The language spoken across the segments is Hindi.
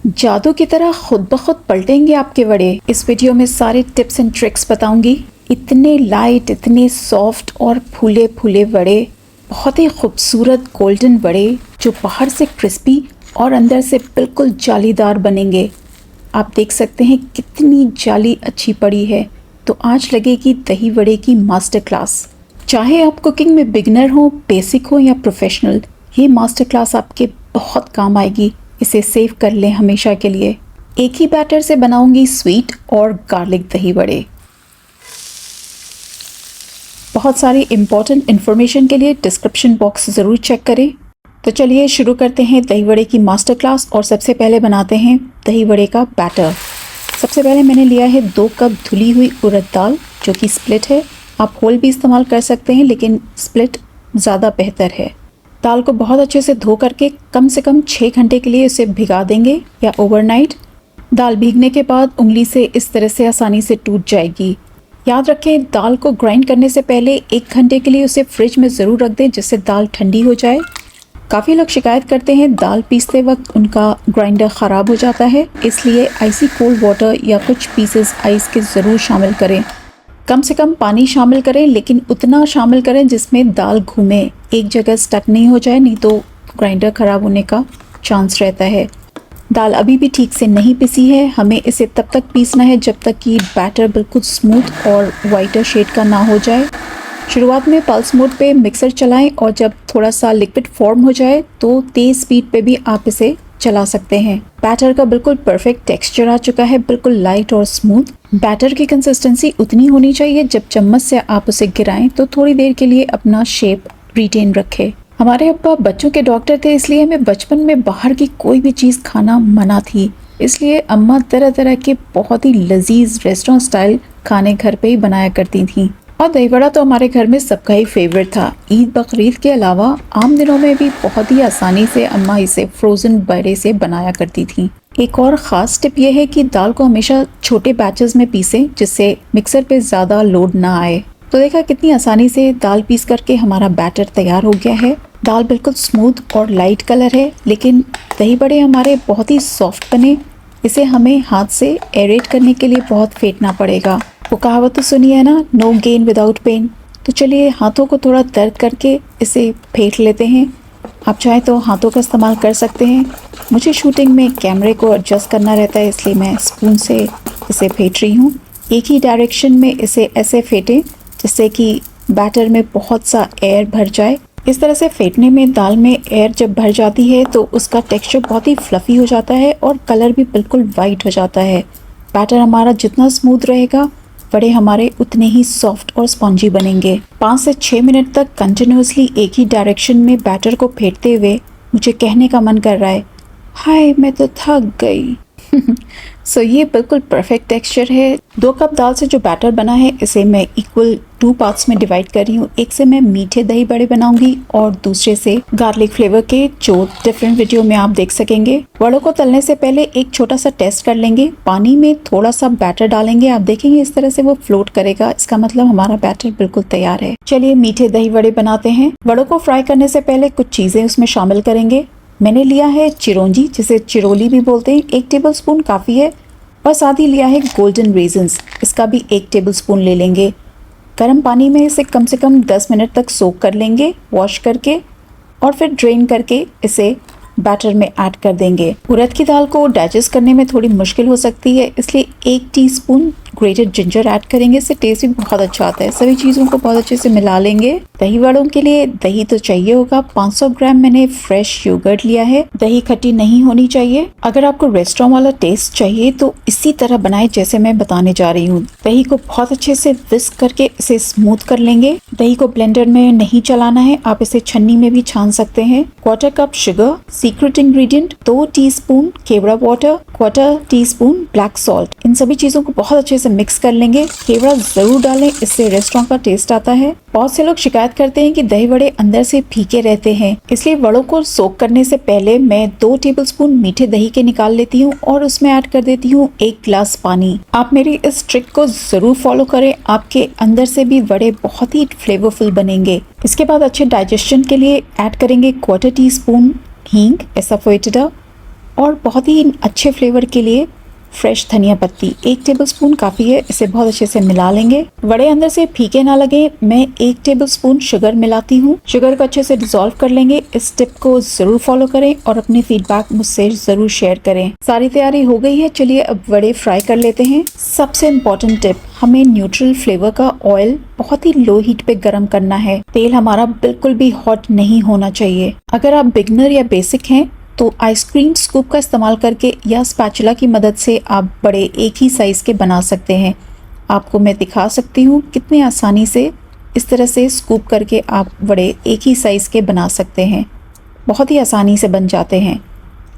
जादू की तरह खुद ब खुद पलटेंगे आपके वड़े। इस वीडियो में सारे टिप्स एंड ट्रिक्स बताऊंगी। इतने लाइट, इतने सॉफ्ट और फूले फूले वड़े, बहुत ही खूबसूरत गोल्डन वड़े जो बाहर से क्रिस्पी और अंदर से बिल्कुल जालीदार बनेंगे। आप देख सकते हैं कितनी जाली अच्छी पड़ी है। तो आज लगेगी दही वड़े की मास्टर क्लास। चाहे आप कुकिंग में बिगनर हो, बेसिक हो या प्रोफेशनल, ये मास्टर क्लास आपके बहुत काम आएगी। इसे सेव कर लें हमेशा के लिए। एक ही बैटर से बनाऊंगी स्वीट और गार्लिक दही वड़े। बहुत सारी इम्पोर्टेंट इन्फॉर्मेशन के लिए डिस्क्रिप्शन बॉक्स ज़रूर चेक करें। तो चलिए शुरू करते हैं दही वड़े की मास्टर क्लास। और सबसे पहले बनाते हैं दही वड़े का बैटर। सबसे पहले मैंने लिया है 2 कप धुली हुई उड़द दाल जो कि स्प्लिट है। आप होल भी इस्तेमाल कर सकते हैं लेकिन स्प्लिट ज़्यादा बेहतर है। दाल को बहुत अच्छे से धो करके कम से कम 6 घंटे के लिए उसे भिगा देंगे या ओवरनाइट। दाल भीगने के बाद उंगली से इस तरह से आसानी से टूट जाएगी। याद रखें, दाल को ग्राइंड करने से पहले 1 घंटे के लिए उसे फ्रिज में ज़रूर रख दें जिससे दाल ठंडी हो जाए। काफ़ी लोग शिकायत करते हैं दाल पीसते वक्त उनका ग्राइंडर ख़राब हो जाता है, इसलिए आइसी कोल्ड वाटर या कुछ पीसेस आइस के ज़रूर शामिल करें। कम से कम पानी शामिल करें, लेकिन उतना शामिल करें जिसमें दाल घूमे, एक जगह स्टक नहीं हो जाए, नहीं तो ग्राइंडर ख़राब होने का चांस रहता है। दाल अभी भी ठीक से नहीं पिसी है। हमें इसे तब तक पीसना है जब तक कि बैटर बिल्कुल स्मूथ और वाइटर शेड का ना हो जाए। शुरुआत में पल्स मोड पे मिक्सर चलाएं और जब थोड़ा सा लिक्विड फॉर्म हो जाए तो तेज़ स्पीड पे भी आप इसे चला सकते हैं। बैटर का बिल्कुल परफेक्ट टेक्सचर आ चुका है, बिल्कुल लाइट और स्मूथ। बैटर की कंसिस्टेंसी उतनी होनी चाहिए जब चम्मच से आप उसे गिराएं तो थोड़ी देर के लिए अपना शेप रिटेन रखे। हमारे अब्बा बच्चों के डॉक्टर थे, इसलिए हमें बचपन में बाहर की कोई भी चीज़ खाना मना थी। इसलिए अम्मा तरह तरह के बहुत ही लजीज रेस्टोरेंट स्टाइल खाने घर पे ही बनाया करती थी। और दही बड़ा तो हमारे घर में सबका ही फेवरेट था। ईद बकरीद के अलावा आम दिनों में भी बहुत ही आसानी से अम्मा इसे फ्रोज़न बड़े से बनाया करती थी। एक और ख़ास टिप यह है कि दाल को हमेशा छोटे बैचेस में पीसें जिससे मिक्सर पे ज़्यादा लोड ना आए। तो देखा कितनी आसानी से दाल पीस करके हमारा बैटर तैयार हो गया है। दाल बिल्कुल स्मूथ और लाइट कलर है, लेकिन दही बड़े हमारे बहुत ही सॉफ्ट बने। इसे हमें हाथ से एरेट करने के लिए बहुत फेंटना पड़ेगा। वो कहावत तो सुनी है ना, नो गेन विदाउट पेन। तो चलिए हाथों को थोड़ा दर्द करके इसे फेंट लेते हैं। आप चाहें तो हाथों का इस्तेमाल कर सकते हैं। मुझे शूटिंग में कैमरे को एडजस्ट करना रहता है, इसलिए मैं स्पून से इसे फेंट रही हूँ। एक ही डायरेक्शन में इसे ऐसे फेंटें जिससे कि बैटर में बहुत सा एयर भर जाए। इस तरह से फेंटने में दाल में एयर जब भर जाती है तो उसका टेक्सचर बहुत ही फ्लफ़ी हो जाता है और कलर भी बिल्कुल वाइट हो जाता है। बैटर हमारा जितना स्मूथ रहेगा, वड़े हमारे उतने ही सॉफ्ट और स्पॉन्जी बनेंगे। 5 से 6 मिनट तक कंटिन्यूसली एक ही डायरेक्शन में बैटर को फेंटते हुए मुझे कहने का मन कर रहा है, हाय मैं तो थक गई। सो ये बिल्कुल परफेक्ट टेक्सचर है। 2 कप दाल से जो बैटर बना है इसे मैं इक्वल 2 पार्ट्स में डिवाइड कर रही हूँ। एक से मैं मीठे दही बड़े बनाऊंगी और दूसरे से गार्लिक फ्लेवर के, जो डिफरेंट वीडियो में आप देख सकेंगे। वड़ों को तलने से पहले एक छोटा सा टेस्ट कर लेंगे। पानी में थोड़ा सा बैटर डालेंगे, आप देखेंगे इस तरह से वो फ्लोट करेगा, इसका मतलब हमारा बैटर बिल्कुल तैयार है। चलिए मीठे दही बड़े बनाते हैं। वड़ों को फ्राई करने से पहले कुछ चीजें उसमें शामिल करेंगे। मैंने लिया है चिरौंजी, जिसे चिरोली भी बोलते हैं, 1 टेबलस्पून काफ़ी है। और साथ ही लिया है गोल्डन रेजिन्स, इसका भी 1 टेबलस्पून ले लेंगे। गर्म पानी में इसे कम से कम 10 मिनट तक सोक कर लेंगे वॉश करके, और फिर ड्रेन करके इसे बैटर में ऐड कर देंगे। उड़द की दाल को डाइजेस्ट करने में थोड़ी मुश्किल हो सकती है, इसलिए 1 टीस्पून ग्रेटेड जिंजर ऐड करेंगे। इससे टेस्ट भी बहुत अच्छा आता है। सभी चीज़ों को बहुत अच्छे से मिला लेंगे। दही वड़ों के लिए दही तो चाहिए होगा। 500 ग्राम मैंने फ्रेश योगर्ट लिया है। दही खट्टी नहीं होनी चाहिए। अगर आपको रेस्टोरेंट वाला टेस्ट चाहिए तो इसी तरह बनाए जैसे मैं बताने जा रही हूँ। दही को बहुत अच्छे से विस्क करके इसे स्मूथ कर लेंगे। दही को ब्लेंडर में नहीं चलाना है, आप इसे छन्नी में भी छान सकते हैं। 1/4 cup sugar, secret ingredient 2 teaspoon kewra water, 1/4 teaspoon black salt. इन सभी चीजों को बहुत अच्छे से मिक्स कर लेंगे। केवड़ा जरूर डालें, इससे रेस्टोरेंट का टेस्ट आता है। बहुत से लोग शिकायत करते हैं कि दही वड़े अंदर से फीके रहते हैं, इसलिए वड़ों को सोक करने से पहले मैं 2 टेबलस्पून मीठे दही के निकाल लेती हूँ और उसमें ऐड कर देती हूँ 1 गिलास पानी। आप मेरी इस ट्रिक को जरूर फॉलो करें, आपके अंदर से भी वड़े बहुत ही फ्लेवरफुल बनेंगे। इसके बाद अच्छे डाइजेशन के लिए ऐड करेंगे 1/4 टीस्पून हींग एसाफोएटिडा, और बहुत ही अच्छे फ्लेवर के लिए फ्रेश धनिया पत्ती 1 टेबलस्पून काफ़ी है। इसे बहुत अच्छे से मिला लेंगे। वड़े अंदर से फीके ना लगे, मैं 1 टेबलस्पून शुगर मिलाती हूँ। शुगर को अच्छे से डिसॉल्व कर लेंगे। इस टिप को जरूर फॉलो करें और अपनी फीडबैक मुझसे जरूर शेयर करें। सारी तैयारी हो गई है, चलिए अब वड़े फ्राई कर लेते हैं। सबसे इम्पोर्टेंट टिप, हमें न्यूट्रल फ्लेवर का ऑयल बहुत ही लो हीट पे गर्म करना है। तेल हमारा बिल्कुल भी हॉट नहीं होना चाहिए। अगर आप बिगनर या बेसिक हैं तो आइसक्रीम स्कूप का इस्तेमाल करके या स्पैचुला की मदद से आप बड़े एक ही साइज़ के बना सकते हैं। आपको मैं दिखा सकती हूँ कितनी आसानी से इस तरह से स्कूप करके आप बड़े एक ही साइज़ के बना सकते हैं। बहुत ही आसानी से बन जाते हैं।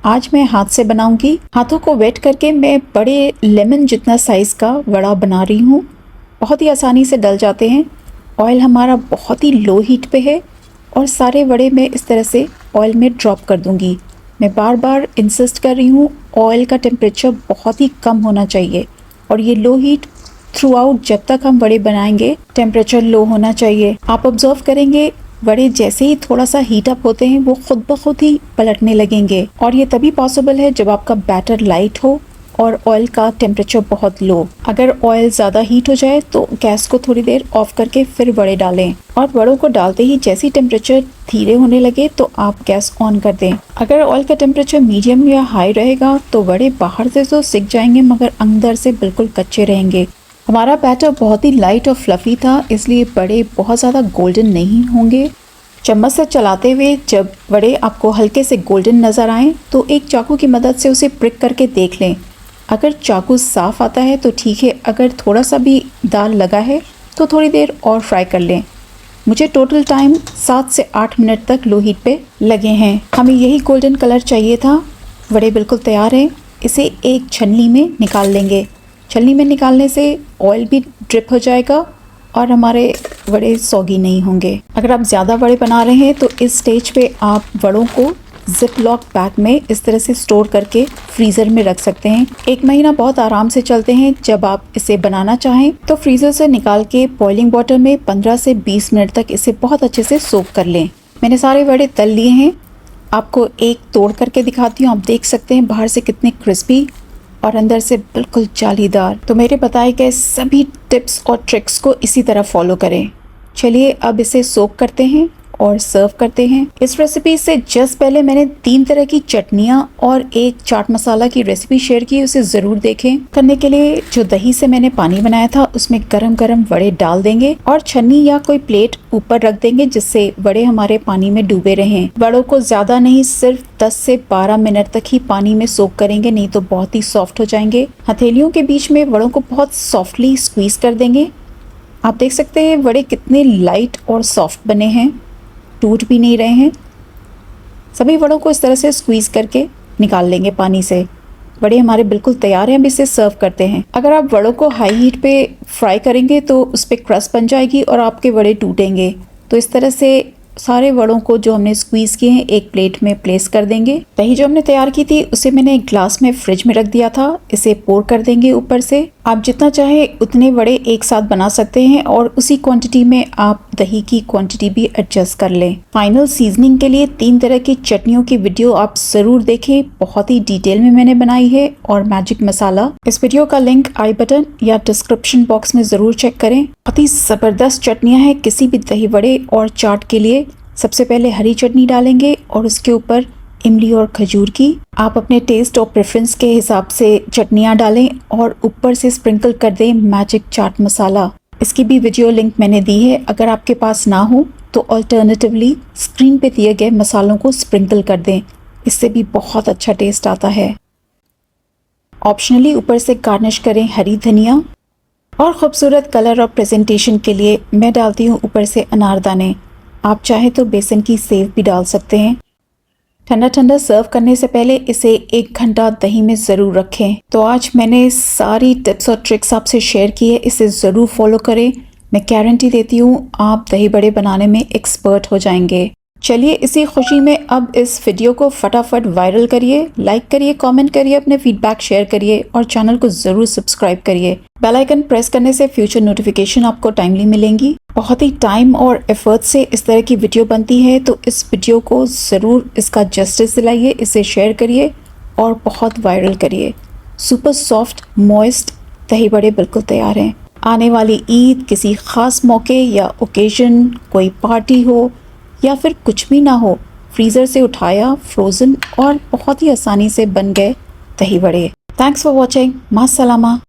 आज मैं हाथ से बनाऊंगी। हाथों को वेट करके मैं बड़े लेमन जितना साइज़ का वड़ा बना रही हूँ। बहुत ही आसानी से डल जाते हैं। ऑयल हमारा बहुत ही लो हीट पे है और सारे वड़े मैं इस तरह से ऑयल में ड्रॉप कर दूंगी। मैं बार बार इंसिस्ट कर रही हूँ, ऑयल का टेम्परेचर बहुत ही कम होना चाहिए और ये लो हीट थ्रू आउट जब तक हम वड़े बनाएंगे टेम्परेचर लो होना चाहिए। आप ऑब्जर्व करेंगे वड़े जैसे ही थोड़ा सा हीट अप होते हैं वो खुद ब खुद ही पलटने लगेंगे और ये तभी पॉसिबल है जब आपका बैटर लाइट हो और ऑयल का टेम्परेचर बहुत लो। अगर ऑयल ज़्यादा हीट हो जाए तो गैस को थोड़ी देर ऑफ करके फिर वड़े डालें और वड़ों को डालते ही जैसे ही टेम्परेचर धीरे होने लगे तो आप गैस ऑन कर दें। अगर ऑयल का टेम्परेचर मीडियम या हाई रहेगा तो वड़े बाहर से तो सिक जाएंगे मगर अंदर से बिल्कुल कच्चे रहेंगे। हमारा बैटर बहुत ही लाइट और फ्लफी था, इसलिए वड़े बहुत ज़्यादा गोल्डन नहीं होंगे। चम्मच से चलाते हुए जब वड़े आपको हल्के से गोल्डन नज़र आएँ तो एक चाकू की मदद से उसे प्रिक करके देख लें। अगर चाकू साफ़ आता है तो ठीक है, अगर थोड़ा सा भी दाल लगा है तो थोड़ी देर और फ्राई कर लें। मुझे टोटल टाइम 7 से 8 मिनट तक लो हीट पे लगे हैं। हमें यही गोल्डन कलर चाहिए था। वड़े बिल्कुल तैयार हैं। इसे एक छन्नी में निकाल लेंगे। छन्नी में निकालने से ऑयल भी ड्रिप हो जाएगा और हमारे वड़े सौगी नहीं होंगे। अगर आप ज़्यादा वड़े बना रहे हैं तो इस स्टेज पे आप वड़ों को जिप लॉक बैग में इस तरह से स्टोर करके फ्रीज़र में रख सकते हैं। 1 महीना बहुत आराम से चलते हैं। जब आप इसे बनाना चाहें तो फ्रीज़र से निकाल के बॉइलिंग वाटर में 15 से 20 मिनट तक इसे बहुत अच्छे से सोक कर लें। मैंने सारे वड़े तल लिए हैं। आपको एक तोड़ करके दिखाती हूँ। आप देख सकते हैं बाहर से कितने क्रिस्पी और अंदर से बिल्कुल जालीदार। तो मेरे बताए गए सभी टिप्स और ट्रिक्स को इसी तरह फॉलो करें। चलिए अब इसे सोक करते हैं और सर्व करते हैं। इस रेसिपी से जस्ट पहले मैंने 3 तरह की चटनियाँ और एक चाट मसाला की रेसिपी शेयर की, उसे ज़रूर देखें। करने के लिए जो दही से मैंने पानी बनाया था उसमें गरम गरम वड़े डाल देंगे और छन्नी या कोई प्लेट ऊपर रख देंगे जिससे वड़े हमारे पानी में डूबे रहें। वड़ों को ज़्यादा नहीं, सिर्फ 10 से 12 मिनट तक ही पानी में सोक करेंगे, नहीं तो बहुत ही सॉफ्ट हो जाएंगे। हथेलियों के बीच में वड़ों को बहुत सॉफ्टली स्क्वीज कर देंगे। आप देख सकते हैं वड़े कितने लाइट और सॉफ्ट बने हैं, टूट भी नहीं रहे हैं। सभी वड़ों को इस तरह से स्क्वीज करके निकाल लेंगे पानी से। वड़े हमारे बिल्कुल तैयार हैं। अब इसे सर्व करते हैं। अगर आप वड़ों को हाई हीट पे फ्राई करेंगे तो उस पर क्रस्ट बन जाएगी और आपके वड़े टूटेंगे। तो इस तरह से सारे वड़ों को जो हमने स्क्वीज किए हैं एक प्लेट में प्लेस कर देंगे। दही जो हमने तैयार की थी उसे मैंने एक ग्लास में फ्रिज में रख दिया था। इसे पोर कर देंगे ऊपर से। आप जितना चाहे उतने वड़े एक साथ बना सकते हैं और उसी क्वांटिटी में आप दही की क्वांटिटी भी एडजस्ट कर लें। फाइनल सीजनिंग के लिए 3 तरह की चटनियों की वीडियो आप जरूर देखें, बहुत ही डिटेल में मैंने बनाई है। और मैजिक मसाला, इस वीडियो का लिंक आई बटन या डिस्क्रिप्शन बॉक्स में जरूर चेक करें। बहुत ही जबरदस्त चटनियाँ हैं किसी भी दही वड़े और चाट के लिए। सबसे पहले हरी चटनी डालेंगे और उसके ऊपर इमली और खजूर की। आप अपने टेस्ट और प्रेफरेंस के हिसाब से चटनियाँ डालें और ऊपर से स्प्रिंकल कर दें मैजिक चाट मसाला। इसकी भी वीडियो लिंक मैंने दी है। अगर आपके पास ना हो तो अल्टरनेटिवली स्क्रीन पे दिए गए मसालों को स्प्रिंकल कर दें, इससे भी बहुत अच्छा टेस्ट आता है। ऑप्शनली ऊपर से गार्निश करें हरी धनिया। और खूबसूरत कलर और प्रेजेंटेशन के लिए मैं डालती हूँ ऊपर से अनारदाने। आप चाहे तो बेसन की सेव भी डाल सकते हैं। ठंडा ठंडा सर्व करने से पहले इसे 1 घंटा दही में ज़रूर रखें। तो आज मैंने सारी टिप्स और ट्रिक्स आपसे शेयर की है, इसे ज़रूर फॉलो करें। मैं गारंटी देती हूँ आप दही बड़े बनाने में एक्सपर्ट हो जाएंगे। चलिए इसी खुशी में अब इस वीडियो को फटाफट वायरल करिए, लाइक करिए, कमेंट करिए, अपने फीडबैक शेयर करिए और चैनल को ज़रूर सब्सक्राइब करिए। बेल आइकन प्रेस करने से फ्यूचर नोटिफिकेशन आपको टाइमली मिलेंगी। बहुत ही टाइम और एफर्ट से इस तरह की वीडियो बनती है, तो इस वीडियो को ज़रूर इसका जस्टिस दिलाइए, इसे शेयर करिए और बहुत वायरल करिए। सुपर सॉफ्ट मॉइस्ट दही बड़े बिल्कुल तैयार हैं। आने वाली ईद, किसी ख़ास मौके या ओकेजन, कोई पार्टी हो या फिर कुछ भी ना हो, फ्रीज़र से उठाया, फ्रोज़न और बहुत ही आसानी से बन गए dahi bade. Thanks for watching. मास्सलामा।